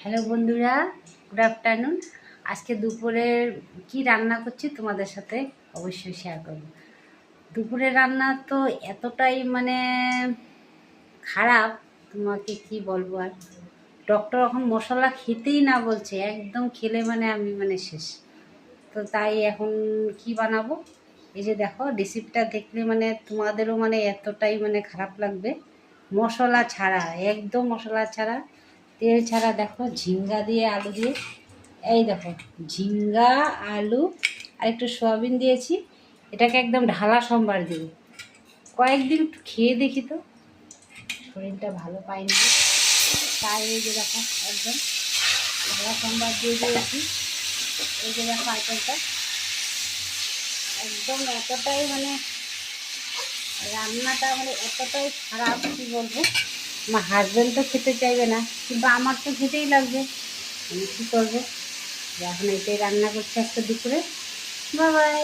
Hello বন্ধুরা, good afternoon. আজকে দুপুরের কি রান্না করছি তোমাদের সাথে অবশ্যই শেয়ার করব। দুপুরের রান্না তো এতটাই খারাপ, তোমাকে কি বলবো। আর ডক্টর এখন মশলা খেতেই না বলছে, একদম খেলে আমি শেষ। তো তাই এখন কি বানাবো, এই যে দেখো রেসিপিটা দেখলে তোমাদেরও এতটাই খারাপ লাগবে। মশলা ছাড়া, একদম মশলা ছাড়া, তেল ছাড়া। দেখো ঝিঙ্গা দিয়ে আলু দিয়ে, এই দেখো ঝিঙ্গা আলু আর একটু সয়াবিন দিয়েছি। এটাকে একদম ঢালা সম্বার দেবো। কয়েকদিন একটু খেয়ে দেখি তো, শরীরটা ভালো পাইনি তাই এই যে দেখো একদম ঢালা সম্বার দিয়ে দিয়েছি। এই যে দেখো আইটেমটা একদম এতটাই রান্নাটা এতটাই খারাপ, কী বলবো। আমার হাজব্যান্ড তো খেতে চাইবে না, কিন্তু আমার তো খেতেই লাগবে। আমি কী করবো, এখন এটাই রান্না করছি আজকে দুপুরে। Bye bye.